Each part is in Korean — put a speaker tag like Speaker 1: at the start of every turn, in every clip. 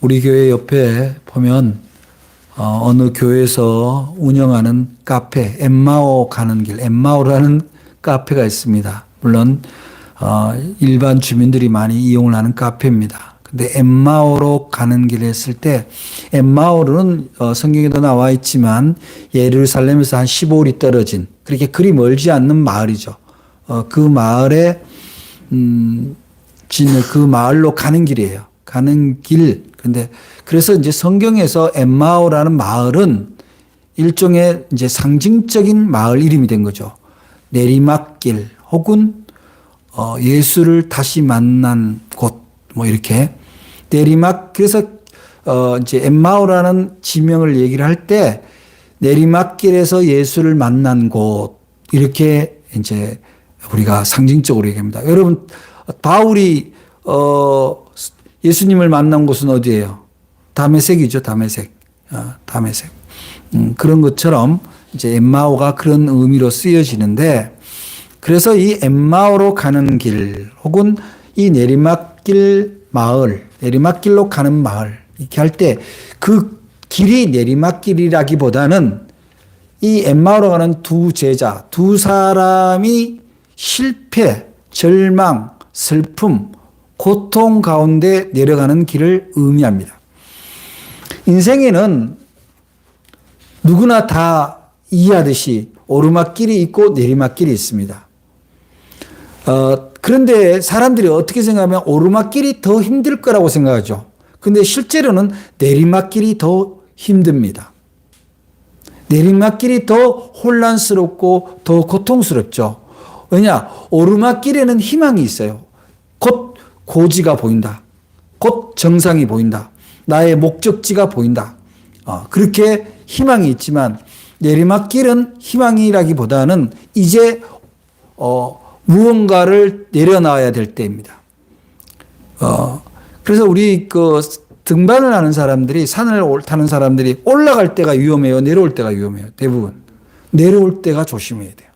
Speaker 1: 우리 교회 옆에 보면 어느 교회에서 운영하는 카페, 엠마오 가는 길, 엠마오라는 카페가 있습니다. 물론 일반 주민들이 많이 이용을 하는 카페입니다. 근데 엠마오로 가는 길에 했을 때, 엠마오는 성경에도 나와 있지만 예루살렘에서 한 15里떨어진, 그렇게 그리 멀지 않는 마을이죠. 그 마을에 그 마을로 가는 길이에요. 가는 길. 근데 그래서 이제 성경에서 엠마오라는 마을은 일종의 이제 상징적인 마을 이름이 된 거죠. 내리막길 혹은 예수를 다시 만난 곳 뭐 이렇게 그래서 이제 엠마오라는 지명을 얘기를 할 때 내리막길에서 예수를 만난 곳 이렇게 이제 우리가 상징적으로 얘기합니다. 여러분 바울이 예수님을 만난 곳은 어디예요? 다메섹이죠, 다메섹. 다메섹. 그런 것처럼 이제 엠마오가 그런 의미로 쓰여지는데, 그래서 이 엠마오로 가는 길 혹은 이 내리막길 마을, 내리막길로 가는 마을 이렇게 할 때 그 길이 내리막길이라기보다는 이 엠마오로 가는 두 제자, 두 사람이 실패, 절망, 슬픔, 고통 가운데 내려가는 길을 의미합니다. 인생에는 누구나 다 이해하듯이 오르막길이 있고 내리막길이 있습니다. 그런데 사람들이 어떻게 생각하면 오르막길이 더 힘들 거라고 생각하죠. 근데 실제로는 내리막길이 더 힘듭니다. 내리막길이 더 혼란스럽고 더 고통스럽죠. 왜냐? 오르막길에는 희망이 있어요. 곧 고지가 보인다. 곧 정상이 보인다. 나의 목적지가 보인다. 그렇게 희망이 있지만 내리막길은 희망이라기보다는 이제 무언가를 내려놔야 될 때입니다. 그래서 우리 등반을 하는 사람들이, 산을 타는 사람들이 올라갈 때가 위험해요? 내려올 때가 위험해요? 대부분. 내려올 때가 조심해야 돼요.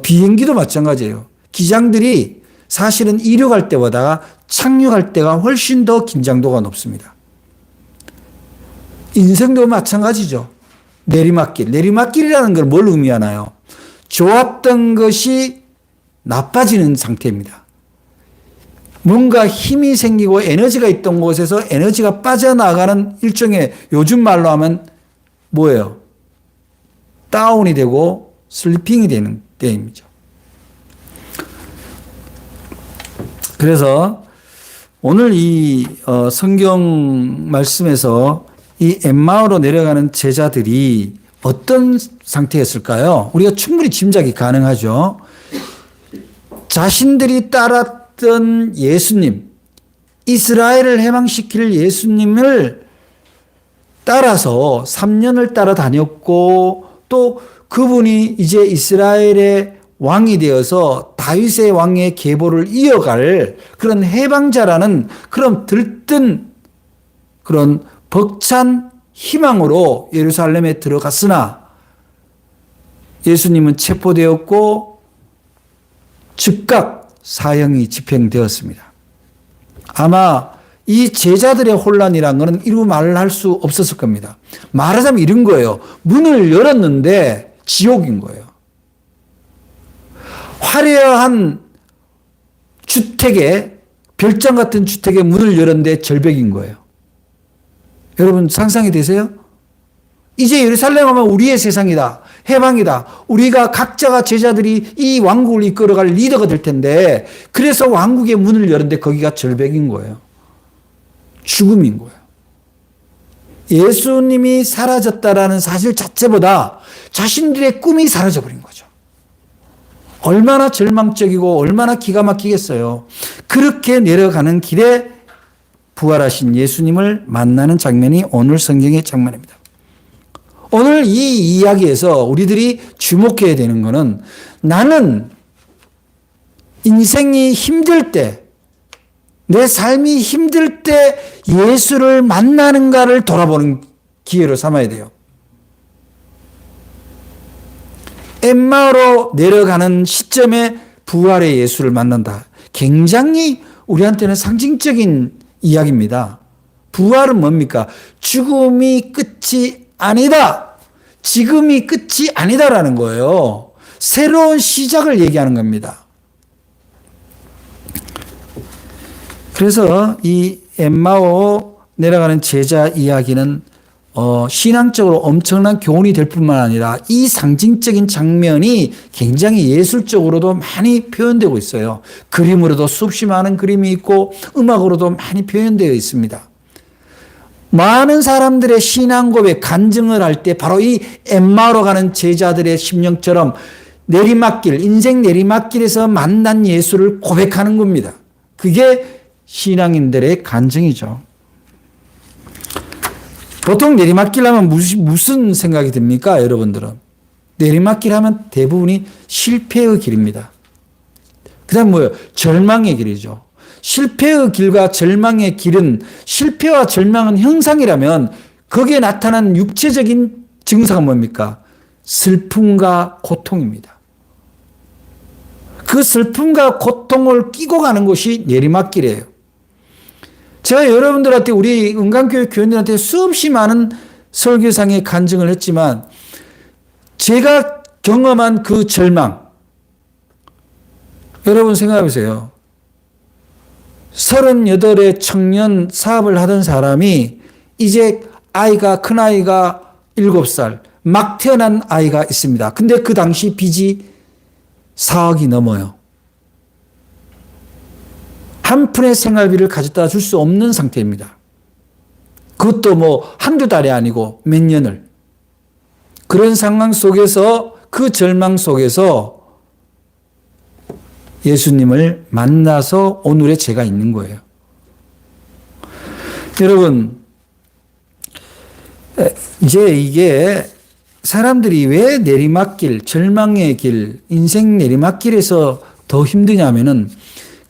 Speaker 1: 비행기도 마찬가지예요. 기장들이 사실은 이륙할 때보다 착륙할 때가 훨씬 더 긴장도가 높습니다. 인생도 마찬가지죠. 내리막길이라는 걸 뭘 의미하나요? 좋았던 것이 나빠지는 상태입니다. 뭔가 힘이 생기고 에너지가 있던 곳에서 에너지가 빠져나가는 일종의, 요즘 말로 하면 뭐예요? 다운이 되고 슬리핑이 되는 때입니다. 그래서 오늘 이 성경 말씀에서 이 엠마오로 내려가는 제자들이 어떤 상태였을까요? 우리가 충분히 짐작이 가능하죠. 자신들이 따랐던 예수님, 이스라엘을 해방시킬 예수님을 따라서 3년을 따라다녔고, 또 그분이 이제 이스라엘의 왕이 되어서 다윗의 왕의 계보를 이어갈 그런 해방자라는 그런 들뜬 그런 벅찬 희망으로 예루살렘에 들어갔으나 예수님은 체포되었고 즉각 사형이 집행되었습니다. 아마 이 제자들의 혼란이란 것은 이루 말할 수 없었을 겁니다. 말하자면 이런 거예요. 문을 열었는데 지옥인 거예요. 화려한 주택에, 별장 같은 주택에 문을 열었는데 절벽인 거예요. 여러분 상상이 되세요? 이제 예루살렘 하면 우리의 세상이다. 해방이다. 우리가 각자가 제자들이 이 왕국을 이끌어갈 리더가 될 텐데, 그래서 왕국의 문을 열었는데 거기가 절벽인 거예요. 죽음인 거예요. 예수님이 사라졌다라는 사실 자체보다 자신들의 꿈이 사라져버린 거죠. 얼마나 절망적이고 얼마나 기가 막히겠어요. 그렇게 내려가는 길에 부활하신 예수님을 만나는 장면이 오늘 성경의 장면입니다. 오늘 이 이야기에서 우리들이 주목해야 되는 것은, 나는 인생이 힘들 때, 내 삶이 힘들 때 예수를 만나는가를 돌아보는 기회로 삼아야 돼요. 엠마오로 내려가는 시점에 부활의 예수를 만난다. 굉장히 우리한테는 상징적인 이야기입니다. 부활은 뭡니까? 죽음이 끝이 아니다. 지금이 끝이 아니다라는 거예요. 새로운 시작을 얘기하는 겁니다. 그래서 이 엠마오 내려가는 제자 이야기는 신앙적으로 엄청난 교훈이 될 뿐만 아니라 이 상징적인 장면이 굉장히 예술적으로도 많이 표현되고 있어요. 그림으로도 수없이 많은 그림이 있고 음악으로도 많이 표현되어 있습니다. 많은 사람들의 신앙 고백, 간증을 할 때 바로 이 엠마오로 가는 제자들의 심령처럼 내리막길, 인생 내리막길에서 만난 예수를 고백하는 겁니다. 그게 신앙인들의 간증이죠. 보통 내리막길 하면 무슨 생각이 듭니까? 여러분들은. 내리막길 하면 대부분이 실패의 길입니다. 그 다음 뭐예요? 절망의 길이죠. 실패의 길과 절망의 길은, 실패와 절망은 형상이라면 거기에 나타난 육체적인 증상은 뭡니까? 슬픔과 고통입니다. 그 슬픔과 고통을 끼고 가는 것이 내리막길이에요. 제가 여러분들한테, 우리 은강교회 교인들한테 수없이 많은 설교상의 간증을 했지만 제가 경험한 그 절망, 여러분 생각해 보세요. 38의 청년 사업을 하던 사람이 이제 큰 아이가 7살, 막 태어난 아이가 있습니다. 근데 그 당시 빚이 4억이 넘어요. 한 푼의 생활비를 가져다 줄 수 없는 상태입니다. 그것도 뭐 한두 달이 아니고 몇 년을. 그런 상황 속에서, 그 절망 속에서 예수님을 만나서 오늘의 제가 있는 거예요. 여러분, 이제 이게 사람들이 왜 내리막길, 절망의 길, 인생 내리막길에서 더 힘드냐면은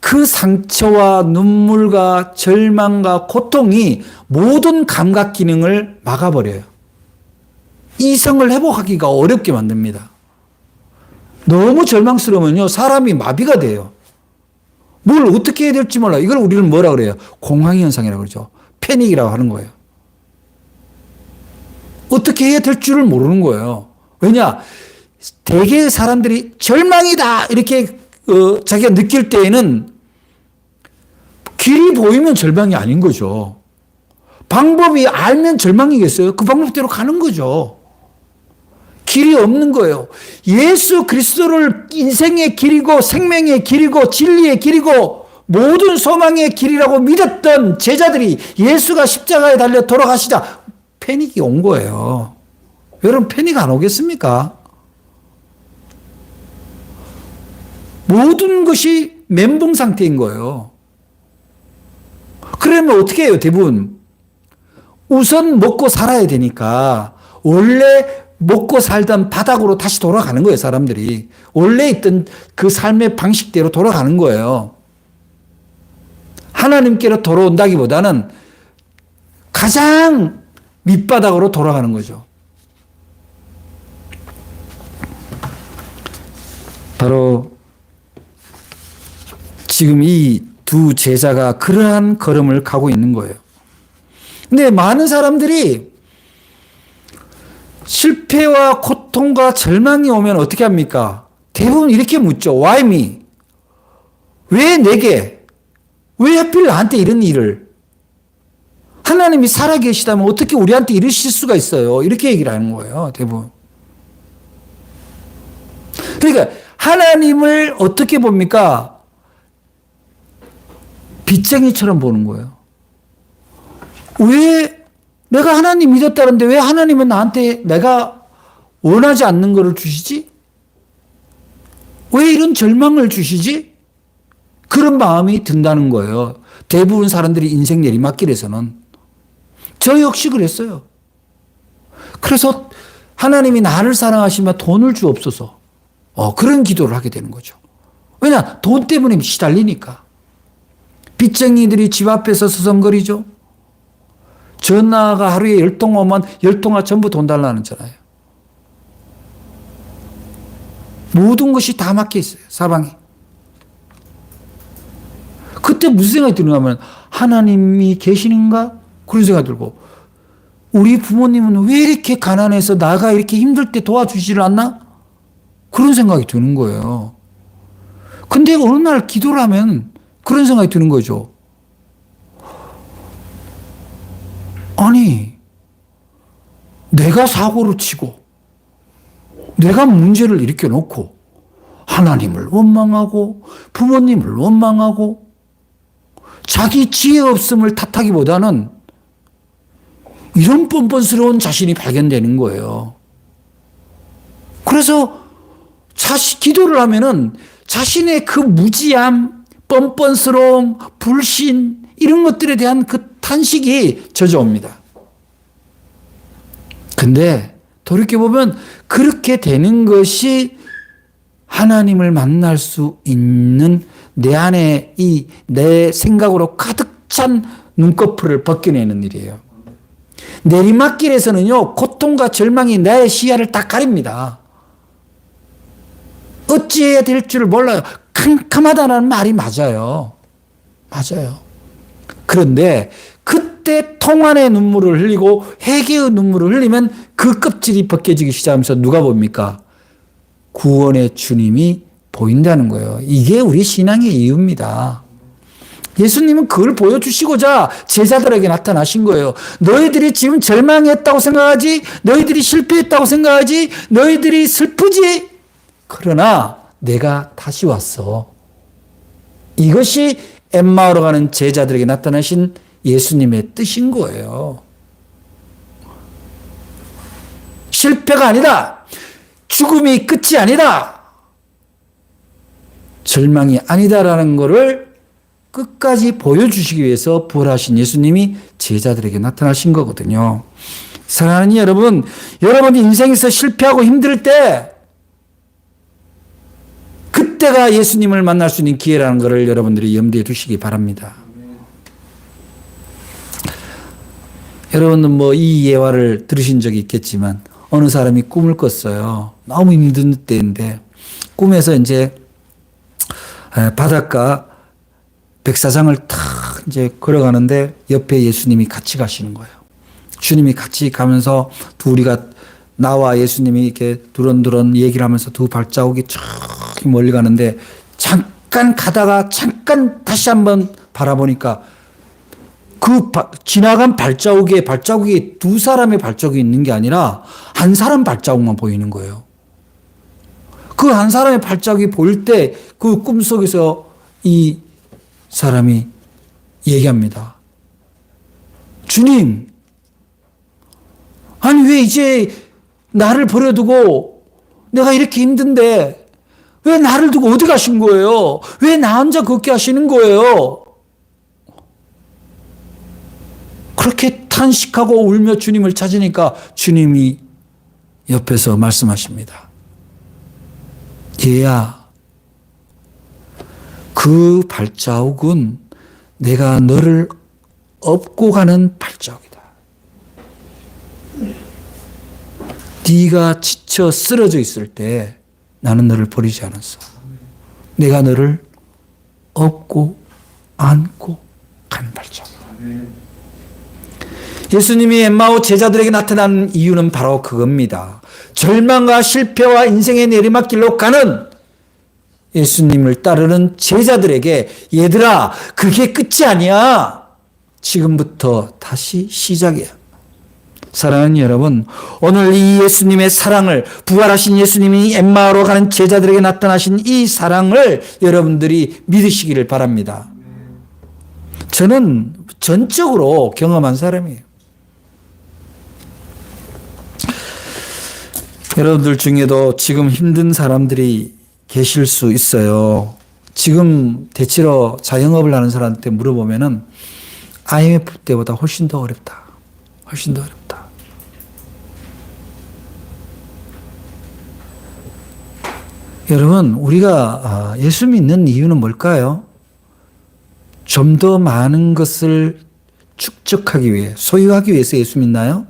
Speaker 1: 그 상처와 눈물과 절망과 고통이 모든 감각 기능을 막아버려요. 이성을 회복하기가 어렵게 만듭니다. 너무 절망스러우면요, 사람이 마비가 돼요. 뭘 어떻게 해야 될지 몰라. 이걸 우리는 뭐라 그래요? 공황현상이라고 그러죠. 패닉이라고 하는 거예요. 어떻게 해야 될 줄을 모르는 거예요. 왜냐? 대개 사람들이 절망이다 이렇게 자기가 느낄 때에는 길이 보이면 절망이 아닌 거죠. 방법이 알면 절망이겠어요? 그 방법대로 가는 거죠. 길이 없는 거예요. 예수 그리스도를 인생의 길이고 생명의 길이고 진리의 길이고 모든 소망의 길이라고 믿었던 제자들이 예수가 십자가에 달려 돌아가시자 패닉이 온 거예요. 여러분, 패닉 안 오겠습니까? 모든 것이 멘붕 상태인 거예요. 그러면 어떻게 해요, 대부분? 우선 먹고 살아야 되니까 원래 먹고 살던 바닥으로 다시 돌아가는 거예요, 사람들이. 원래 있던 그 삶의 방식대로 돌아가는 거예요. 하나님께로 돌아온다기보다는 가장 밑바닥으로 돌아가는 거죠. 바로 지금 이 두 제자가 그러한 걸음을 가고 있는 거예요. 근데 많은 사람들이 실패와 고통과 절망이 오면 어떻게 합니까? 대부분 이렇게 묻죠. Why me? 왜 내게? 왜 하필 나한테 이런 일을? 하나님이 살아계시다면 어떻게 우리한테 이러실 수가 있어요? 이렇게 얘기를 하는 거예요, 대부분. 그러니까 하나님을 어떻게 봅니까? 빚쟁이처럼 보는 거예요. 왜 내가 하나님 믿었다는데 왜 하나님은 나한테 내가 원하지 않는 것을 주시지? 왜 이런 절망을 주시지? 그런 마음이 든다는 거예요. 대부분 사람들이 인생 내리막길에서는. 저 역시 그랬어요. 그래서 하나님이 나를 사랑하시면 돈을 주옵소서. 그런 기도를 하게 되는 거죠. 왜냐? 돈 때문에 시달리니까. 빚쟁이들이 집 앞에서 서성거리죠. 전화가 하루에 10통 오면 10통화 전부 돈 달라는 잖아요. 모든 것이 다 막혀 있어요, 사방에. 그때 무슨 생각이 드는가 하면 하나님이 계시는가? 그런 생각이 들고 우리 부모님은 왜 이렇게 가난해서 나가 이렇게 힘들 때 도와주지를 않나? 그런 생각이 드는 거예요. 근데 어느 날 기도를 하면 그런 생각이 드는 거죠. 아니, 내가 사고를 치고 내가 문제를 일으켜 놓고 하나님을 원망하고 부모님을 원망하고 자기 지혜 없음을 탓하기보다는 이런 뻔뻔스러운 자신이 발견되는 거예요. 그래서 기도를 하면은 자신의 그 무지함, 뻔뻔스러움, 불신 이런 것들에 대한 그 탄식이 젖어옵니다. 근데 돌이켜보면 그렇게 되는 것이 하나님을 만날 수 있는 내 안에 내 생각으로 가득 찬 눈꺼풀을 벗겨내는 일이에요. 내리막길에서는요, 고통과 절망이 나의 시야를 다 가립니다. 어찌해야 될 줄을 몰라요. 캄캄하다는 말이 맞아요. 맞아요. 그런데 그때 통안의 눈물을 흘리고 회개의 눈물을 흘리면 그 껍질이 벗겨지기 시작하면서 누가 봅니까? 구원의 주님이 보인다는 거예요. 이게 우리 신앙의 이유입니다. 예수님은 그걸 보여주시고자 제자들에게 나타나신 거예요. 너희들이 지금 절망했다고 생각하지? 너희들이 실패했다고 생각하지? 너희들이 슬프지? 그러나 내가 다시 왔어. 이것이 엠마오로 가는 제자들에게 나타나신 예수님의 뜻인 거예요. 실패가 아니다. 죽음이 끝이 아니다. 절망이 아니다라는 것을 끝까지 보여주시기 위해서 부활하신 예수님이 제자들에게 나타나신 거거든요. 사랑하는 여러분, 여러분 인생에서 실패하고 힘들 때 그때가 예수님을 만날 수 있는 기회라는 것을 여러분들이 염두에 두시기 바랍니다. 여러분은 뭐 이 예화를 들으신 적이 있겠지만 어느 사람이 꿈을 꿨어요. 너무 힘든 때인데 꿈에서 이제 바닷가 백사장을 탁 이제 걸어가는데 옆에 예수님이 같이 가시는 거예요. 주님이 같이 가면서 우리가 나와 예수님이 이렇게 두런두런 얘기를 하면서 두 발자국이 저기 멀리 가는데 잠깐 가다가 잠깐 다시 한번 바라보니까 그 지나간 발자국이 두 사람의 발자국이 있는 게 아니라 한 사람 발자국만 보이는 거예요. 그 한 사람의 발자국이 보일 때 그 꿈속에서 이 사람이 얘기합니다. 주님, 아니 왜 이제 나를 버려두고 내가 이렇게 힘든데 왜 나를 두고 어디 가신 거예요? 왜 나 혼자 걷게 하시는 거예요? 그렇게 탄식하고 울며 주님을 찾으니까 주님이 옆에서 말씀하십니다. 얘야, 그 발자국은 내가 너를 업고 가는 발자국이다. 네가 지쳐 쓰러져 있을 때 나는 너를 버리지 않았어. 내가 너를 업고 안고 가는 발자국. 예수님이 엠마오 제자들에게 나타난 이유는 바로 그겁니다. 절망과 실패와 인생의 내리막길로 가는 예수님을 따르는 제자들에게 얘들아, 그게 끝이 아니야. 지금부터 다시 시작이야. 사랑하는 여러분, 오늘 이 예수님의 사랑을, 부활하신 예수님이 엠마오로 가는 제자들에게 나타나신 이 사랑을 여러분들이 믿으시기를 바랍니다. 저는 전적으로 경험한 사람이에요. 여러분들 중에도 지금 힘든 사람들이 계실 수 있어요. 지금 대체로 자영업을 하는 사람한테 물어보면은 IMF 때보다 훨씬 더 어렵다. 훨씬 더 어렵다. 여러분, 우리가 예수 믿는 이유는 뭘까요? 좀 더 많은 것을 축적하기 위해, 소유하기 위해서 예수 믿나요?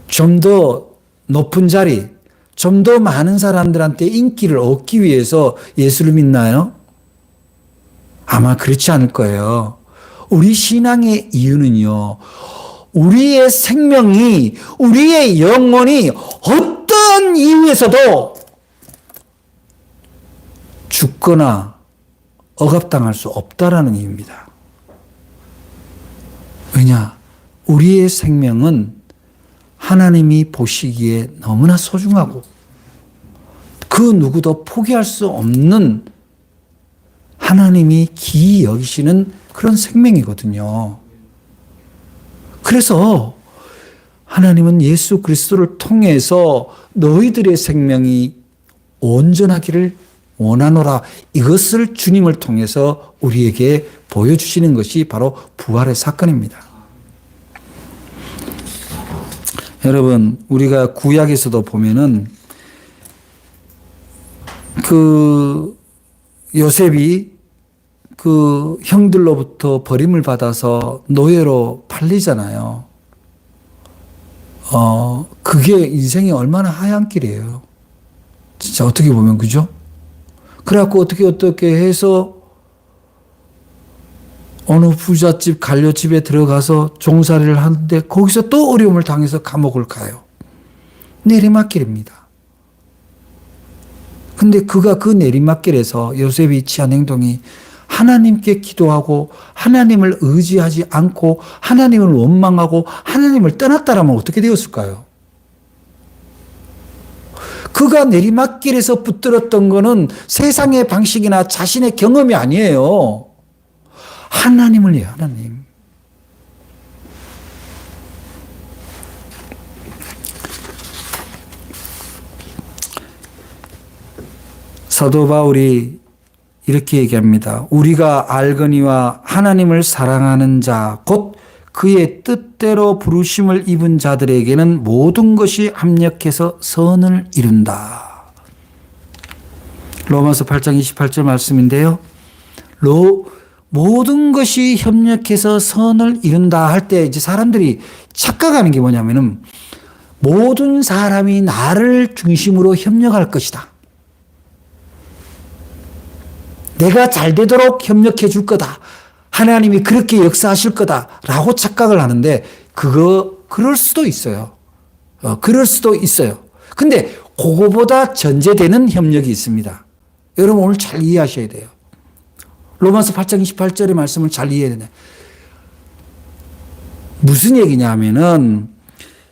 Speaker 1: 좀 더 높은 자리, 좀 더 많은 사람들한테 인기를 얻기 위해서 예수를 믿나요? 아마 그렇지 않을 거예요. 우리 신앙의 이유는요, 우리의 생명이, 우리의 영혼이 어떤 이유에서도 죽거나 억압당할 수 없다라는 이유입니다. 왜냐? 우리의 생명은 하나님이 보시기에 너무나 소중하고 그 누구도 포기할 수 없는 하나님이 기이 여기시는 그런 생명이거든요. 그래서 하나님은 예수 그리스도를 통해서 너희들의 생명이 온전하기를 원하노라. 이것을 주님을 통해서 우리에게 보여주시는 것이 바로 부활의 사건입니다. 여러분, 우리가 구약에서도 보면은 그 요셉이 그 형들로부터 버림을 받아서 노예로 팔리잖아요. 그게 인생이 얼마나 하얀 길이에요. 진짜 어떻게 보면, 그죠? 그래갖고 어떻게 해서 어느 부잣집 관료집에 들어가서 종살이를 하는데 거기서 또 어려움을 당해서 감옥을 가요. 내리막길입니다. 근데 그가 그 내리막길에서 요셉이 취한 행동이 하나님께 기도하고 하나님을 의지하지 않고 하나님을 원망하고 하나님을 떠났다라면 어떻게 되었을까요? 그가 내리막길에서 붙들었던 거는 세상의 방식이나 자신의 경험이 아니에요. 하나님을 위해 하나님. 사도 바울이 이렇게 얘기합니다. 우리가 알거니와 하나님을 사랑하는 자, 곧 그의 뜻대로 부르심을 입은 자들에게는 모든 것이 합력해서 선을 이룬다. 로마서 8장 28절 말씀인데요. 모든 것이 협력해서 선을 이룬다 할 때 이제 사람들이 착각하는 게 뭐냐면은 모든 사람이 나를 중심으로 협력할 것이다. 내가 잘 되도록 협력해 줄 거다. 하나님이 그렇게 역사하실 거다라고 착각을 하는데 그럴 수도 있어요. 그럴 수도 있어요. 근데 그거보다 전제되는 협력이 있습니다. 여러분 오늘 잘 이해하셔야 돼요. 로마서 8장 28절의 말씀을 잘 이해해야 돼요. 무슨 얘기냐 하면은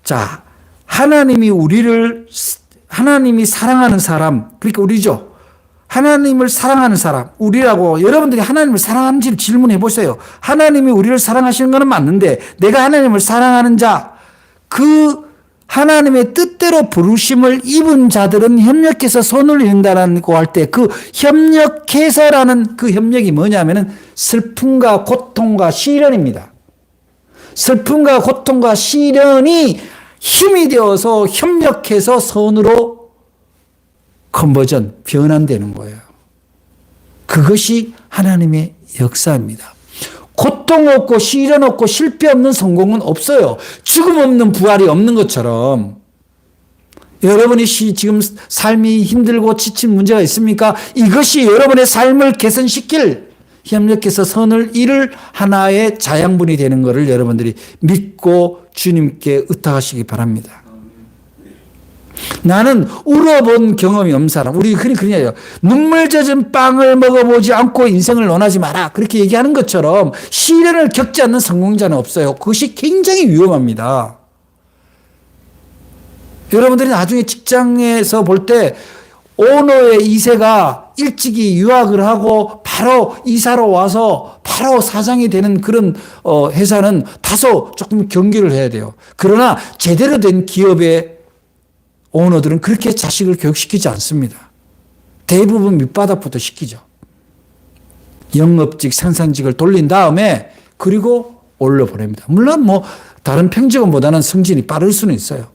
Speaker 1: 자, 하나님이 사랑하는 사람, 그러니까 우리죠. 하나님을 사랑하는 사람, 우리라고 여러분들이 하나님을 사랑하는지를 질문해 보세요. 하나님이 우리를 사랑하시는 것은 맞는데 내가 하나님을 사랑하는 자, 그 하나님의 뜻대로 부르심을 입은 자들은 협력해서 선을 이룬다라고 할 때 그 협력해서라는 그 협력이 뭐냐면은 슬픔과 고통과 시련입니다. 슬픔과 고통과 시련이 힘이 되어서 협력해서 선으로 컨버전, 변환되는 거예요. 그것이 하나님의 역사입니다. 고통 없고 시련 없고 실패 없는 성공은 없어요. 죽음 없는 부활이 없는 것처럼 여러분이 지금 삶이 힘들고 지친 문제가 있습니까? 이것이 여러분의 삶을 개선시킬 협력해서 선을 이룰 하나의 자양분이 되는 것을 여러분들이 믿고 주님께 의탁하시기 바랍니다. 나는 울어본 경험이 없는 사람. 우리 그런 얘기예요. 눈물 젖은 빵을 먹어보지 않고 인생을 논하지 마라. 그렇게 얘기하는 것처럼 시련을 겪지 않는 성공자는 없어요. 그것이 굉장히 위험합니다. 여러분들이 나중에 직장에서 볼 때 오너의 2세가 일찍이 유학을 하고 바로 이사로 와서 바로 사장이 되는 그런 회사는 다소 조금 경계를 해야 돼요. 그러나 제대로 된 기업의 오너들은 그렇게 자식을 교육시키지 않습니다. 대부분 밑바닥부터 시키죠. 영업직, 생산직을 돌린 다음에 그리고 올려보냅니다. 물론 뭐 다른 평직원보다는 승진이 빠를 수는 있어요.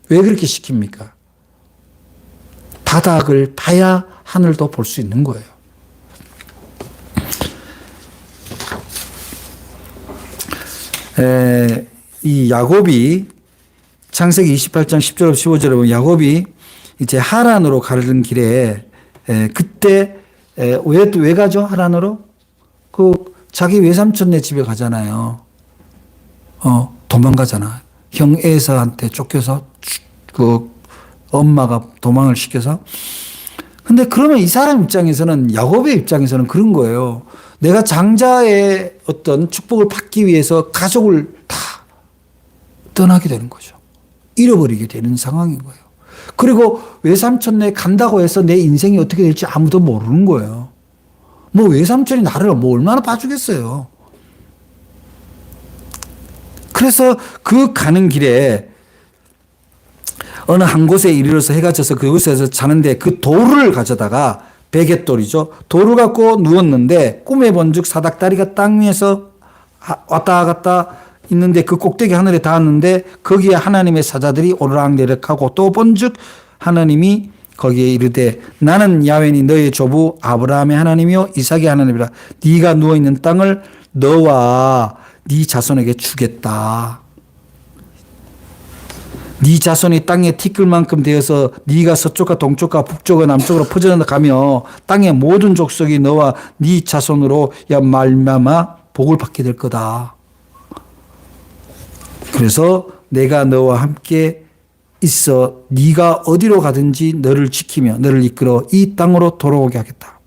Speaker 1: 왜 그렇게 시킵니까? 바닥을 봐야 하늘도 볼 수 있는 거예요. 이 야곱이 창세기 28장 10절 15절에 보면 야곱이 이제 하란으로 가는 길에 그때 왜 가죠? 하란으로? 그 자기 외삼촌네 집에 가잖아요. 도망가잖아. 형 에서한테 쫓겨서 그 엄마가 도망을 시켜서. 근데 그러면 이 사람 입장에서는, 야곱의 입장에서는 그런 거예요. 내가 장자의 어떤 축복을 받기 위해서 가족을 다 떠나게 되는 거죠. 잃어버리게 되는 상황인 거예요. 그리고 외삼촌네 간다고 해서 내 인생이 어떻게 될지 아무도 모르는 거예요. 뭐 외삼촌이 나를 뭐 얼마나 봐주겠어요. 그래서 그 가는 길에 어느 한 곳에 이르러서 해가 져서 그곳에서 자는데 그 돌을 가져다가, 베갯돌이죠. 돌을 갖고 누웠는데 꿈에 본즉 사닥다리가 땅 위에서 왔다 갔다 있는데 그 꼭대기 하늘에 닿았는데 거기에 하나님의 사자들이 오르락내리락하고 또 본즉 하나님이 거기에 이르되 나는 야훼니 너의 조부 아브라함의 하나님이요 이삭의 하나님이라. 네가 누워있는 땅을 너와 네 자손에게 주겠다. 네 자손이 땅에 티끌만큼 되어서 네가 서쪽과 동쪽과 북쪽과 남쪽으로 퍼져나가며 땅의 모든 족속이 너와 네 자손으로 말미암아 복을 받게 될 거다. 그래서 내가 너와 함께 있어 네가 어디로 가든지 너를 지키며 너를 이끌어 이 땅으로 돌아오게 하겠다.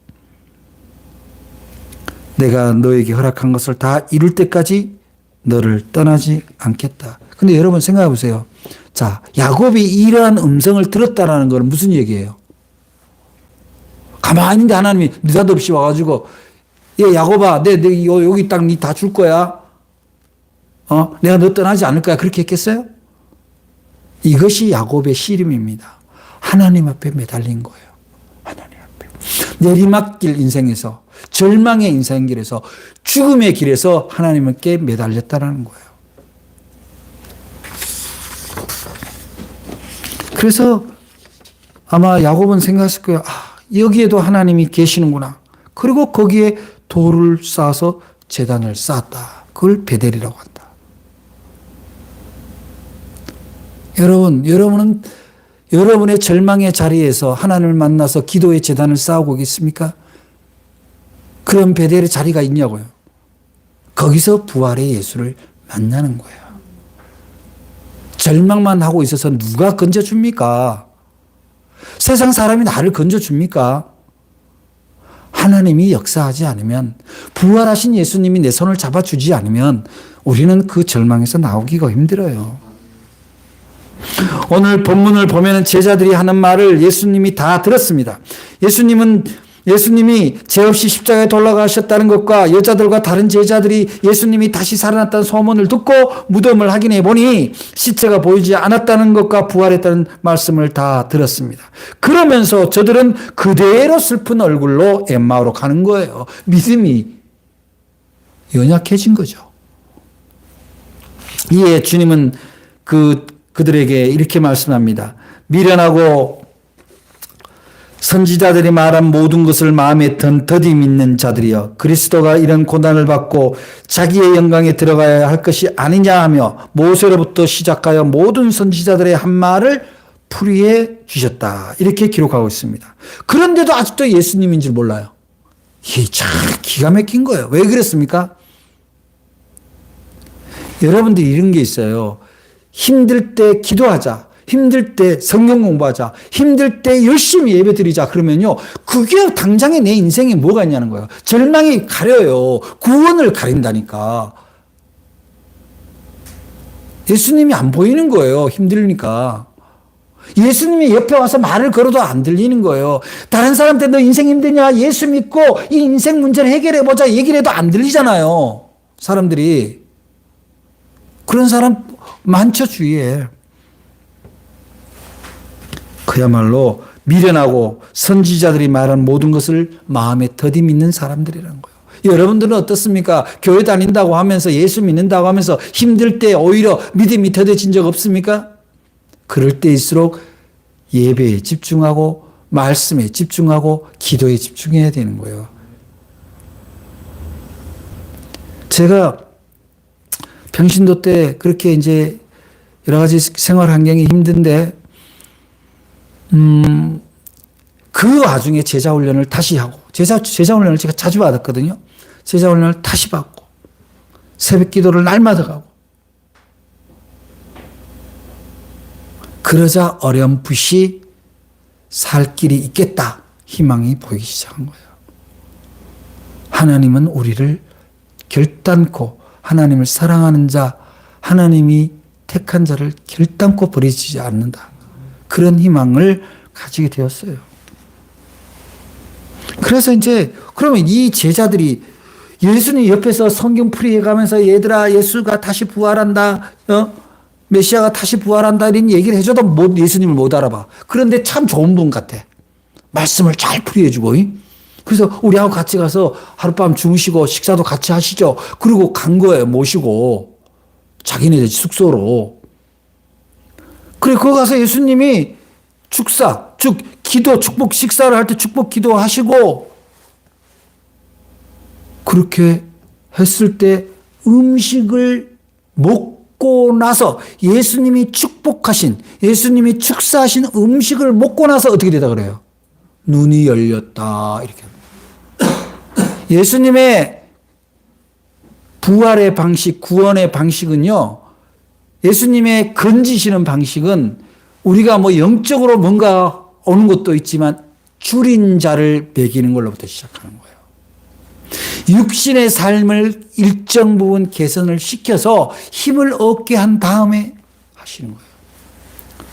Speaker 1: 내가 너에게 허락한 것을 다 이룰 때까지 너를 떠나지 않겠다. 근데 여러분 생각해 보세요. 자, 야곱이 이러한 음성을 들었다라는 건 무슨 얘기예요? 가만히 있는데 하나님이 느닷없이 와가지고, 야, 야곱아, 여기 땅 니 다 줄 거야. 내가 너 떠나지 않을 거야. 그렇게 했겠어요? 이것이 야곱의 씨름입니다. 하나님 앞에 매달린 거예요. 하나님 앞에. 내리막길 인생에서, 절망의 인생길에서, 죽음의 길에서 하나님께 매달렸다라는 거예요. 그래서 아마 야곱은 생각했을 거예요. 여기에도 하나님이 계시는구나. 그리고 거기에 돌을 쌓아서 제단을 쌓았다. 그걸 베델이라고 한다. 여러분은 여러분의 절망의 자리에서 하나님을 만나서 기도의 제단을 쌓고 계십니까? 그런 베델의 자리가 있냐고요. 거기서 부활의 예수를 만나는 거예요. 절망만 하고 있어서 누가 건져줍니까? 세상 사람이 나를 건져줍니까? 하나님이 역사하지 않으면, 부활하신 예수님이 내 손을 잡아주지 않으면 우리는 그 절망에서 나오기가 힘들어요. 오늘 본문을 보면 제자들이 하는 말을 예수님이 다 들었습니다. 예수님이 죄 없이 십자가에 돌아가셨다는 것과 여자들과 다른 제자들이 예수님이 다시 살아났다는 소문을 듣고 무덤을 확인해 보니 시체가 보이지 않았다는 것과 부활했다는 말씀을 다 들었습니다. 그러면서 저들은 그대로 슬픈 얼굴로 엠마오로 가는 거예요. 믿음이 연약해진 거죠. 이에 주님은 그들에게 이렇게 말씀합니다. 미련하고 선지자들이 말한 모든 것을 마음에 더디 믿는 자들이여, 그리스도가 이런 고난을 받고 자기의 영광에 들어가야 할 것이 아니냐 하며 모세로부터 시작하여 모든 선지자들의 한 말을 풀이해 주셨다. 이렇게 기록하고 있습니다. 그런데도 아직도 예수님인 줄 몰라요. 이게 참 기가 막힌 거예요. 왜 그랬습니까? 여러분들이 이런 게 있어요. 힘들 때 기도하자. 힘들 때 성경 공부하자. 힘들 때 열심히 예배 드리자. 그러면요, 그게 당장에 내 인생에 뭐가 있냐는 거예요. 절망이 가려요. 구원을 가린다니까. 예수님이 안 보이는 거예요. 힘들니까. 예수님이 옆에 와서 말을 걸어도 안 들리는 거예요. 다른 사람한테 너 인생 힘드냐? 예수 믿고 이 인생 문제를 해결해보자. 얘기를 해도 안 들리잖아요. 사람들이. 그런 사람 많죠, 주위에. 그야말로 미련하고 선지자들이 말한 모든 것을 마음에 더디 믿는 사람들이라는 거예요. 여러분들은 어떻습니까? 교회 다닌다고 하면서 예수 믿는다고 하면서 힘들 때 오히려 믿음이 더뎌진 적 없습니까? 그럴 때일수록 예배에 집중하고 말씀에 집중하고 기도에 집중해야 되는 거예요. 제가 평신도 때 그렇게 이제 여러 가지 생활 환경이 힘든데 그 와중에 제자 훈련을 다시 하고 제자 훈련을 제가 자주 받았거든요. 제자 훈련을 다시 받고 새벽 기도를 날마다 가고 그러자 어렴풋이 살 길이 있겠다 희망이 보이기 시작한 거예요. 하나님은 우리를 결단코 하나님을 사랑하는 자, 하나님이 택한 자를 결단코 버리지 않는다. 그런 희망을 가지게 되었어요. 그래서 이제 그러면 이 제자들이 예수님 옆에서 성경 풀이해 가면서 얘들아 예수가 다시 부활한다. 메시아가 다시 부활한다 이런 얘기를 해줘도 예수님을 못 알아봐. 그런데 참 좋은 분 같아. 말씀을 잘 풀이해 주고. 그래서 우리하고 같이 가서 하룻밤 주무시고 식사도 같이 하시죠. 그리고 간 거예요. 모시고. 자기네 숙소로. 그래 거기 가서 예수님이 기도, 축복 식사를 할 때 축복 기도하시고 그렇게 했을 때 음식을 먹고 나서 예수님이 예수님이 축사하신 음식을 먹고 나서 어떻게 되다 그래요? 눈이 열렸다 이렇게. 예수님의 부활의 방식, 구원의 방식은요. 예수님의 건지시는 방식은 우리가 뭐 영적으로 뭔가 오는 것도 있지만 줄인 자를 먹이는 걸로부터 시작하는 거예요. 육신의 삶을 일정 부분 개선을 시켜서 힘을 얻게 한 다음에 하시는 거예요.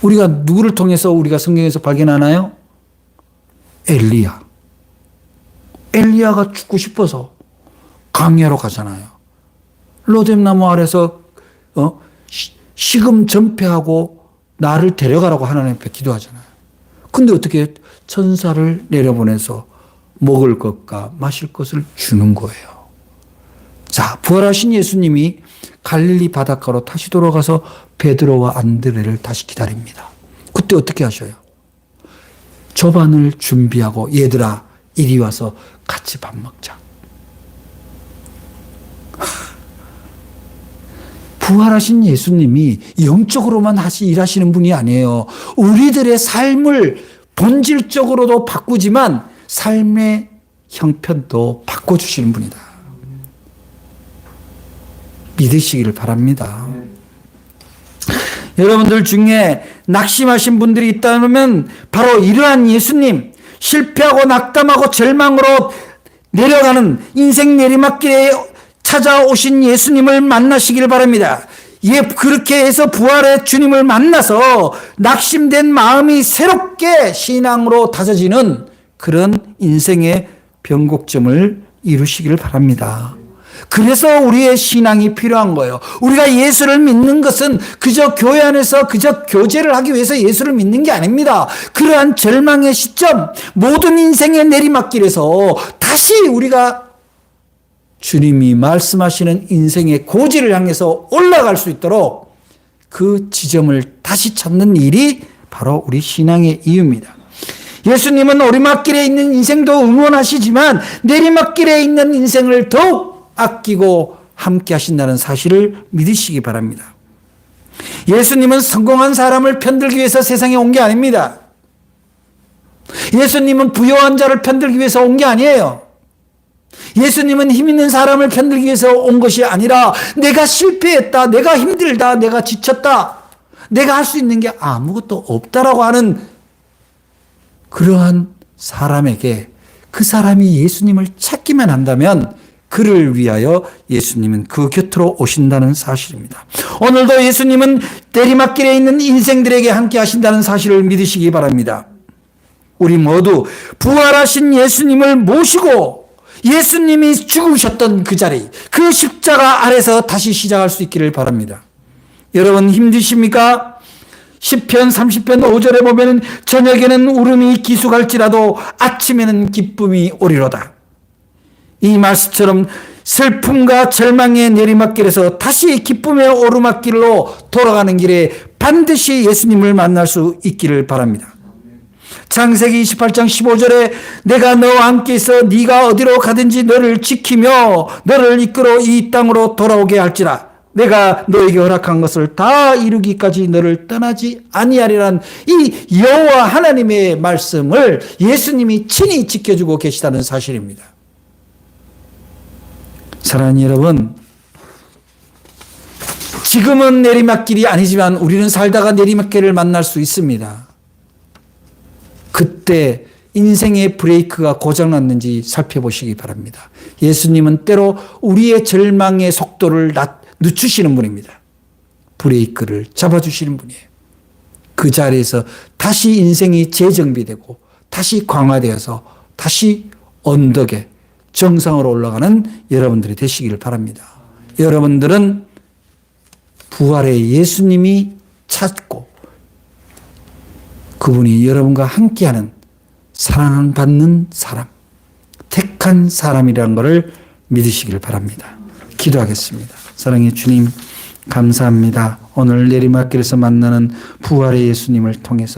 Speaker 1: 우리가 누구를 통해서 우리가 성경에서 발견하나요? 엘리야가 죽고 싶어서 광야로 가잖아요. 로뎀나무 아래서 식음 전폐하고 나를 데려가라고 하나님 앞에 기도하잖아요. 근데 어떻게 천사를 내려보내서 먹을 것과 마실 것을 주는 거예요. 자, 부활하신 예수님이 갈릴리 바닷가로 다시 돌아가서 베드로와 안드레를 다시 기다립니다. 그때 어떻게 하셔요? 조반을 준비하고 얘들아 이리 와서 같이 밥 먹자. 부활하신 예수님이 영적으로만 일하시는 분이 아니에요. 우리들의 삶을 본질적으로도 바꾸지만 삶의 형편도 바꿔주시는 분이다. 믿으시기를 바랍니다. 여러분들 중에 낙심하신 분들이 있다면 바로 이러한 예수님, 실패하고 낙담하고 절망으로 내려가는 인생 내리막길에 찾아오신 예수님을 만나시기를 바랍니다. 그렇게 해서 부활의 주님을 만나서 낙심된 마음이 새롭게 신앙으로 다져지는 그런 인생의 변곡점을 이루시기를 바랍니다. 그래서 우리의 신앙이 필요한 거예요. 우리가 예수를 믿는 것은 그저 교회 안에서 그저 교제를 하기 위해서 예수를 믿는 게 아닙니다. 그러한 절망의 시점, 모든 인생의 내리막길에서 다시 우리가 주님이 말씀하시는 인생의 고지를 향해서 올라갈 수 있도록 그 지점을 다시 찾는 일이 바로 우리 신앙의 이유입니다. 예수님은 오르막길에 있는 인생도 응원하시지만 내리막길에 있는 인생을 더욱 아끼고 함께 하신다는 사실을 믿으시기 바랍니다. 예수님은 성공한 사람을 편들기 위해서 세상에 온 게 아닙니다. 예수님은 부요한 자를 편들기 위해서 온 게 아니에요. 예수님은 힘 있는 사람을 편들기 위해서 온 것이 아니라 내가 실패했다, 내가 힘들다, 내가 지쳤다, 내가 할 수 있는 게 아무것도 없다라고 하는 그러한 사람에게 그 사람이 예수님을 찾기만 한다면 그를 위하여 예수님은 그 곁으로 오신다는 사실입니다. 오늘도 예수님은 내리막길에 있는 인생들에게 함께 하신다는 사실을 믿으시기 바랍니다. 우리 모두 부활하신 예수님을 모시고 예수님이 죽으셨던 그 자리, 그 십자가 아래서 다시 시작할 수 있기를 바랍니다. 여러분 힘드십니까? 시편 30편 5절에 보면 저녁에는 울음이 기숙할지라도 아침에는 기쁨이 오리로다. 이 말씀처럼 슬픔과 절망의 내리막길에서 다시 기쁨의 오르막길로 돌아가는 길에 반드시 예수님을 만날 수 있기를 바랍니다. 창세기 28장 15절에 내가 너와 함께 있어 네가 어디로 가든지 너를 지키며 너를 이끌어 이 땅으로 돌아오게 할지라. 내가 너에게 허락한 것을 다 이루기까지 너를 떠나지 아니하리란 이 여호와 하나님의 말씀을 예수님이 친히 지켜주고 계시다는 사실입니다. 사랑하는 여러분, 지금은 내리막길이 아니지만 우리는 살다가 내리막길을 만날 수 있습니다. 그때 인생의 브레이크가 고장났는지 살펴보시기 바랍니다. 예수님은 때로 우리의 절망의 속도를 늦추시는 분입니다. 브레이크를 잡아주시는 분이에요. 그 자리에서 다시 인생이 재정비되고 다시 강화되어서 다시 언덕에 정상으로 올라가는 여러분들이 되시기를 바랍니다. 여러분들은 부활의 예수님이 찾고 그분이 여러분과 함께하는 사랑받는 사람, 택한 사람이라는 것을 믿으시길 바랍니다. 기도하겠습니다. 사랑의 주님, 감사합니다. 오늘 내리막길에서 만나는 부활의 예수님을 통해서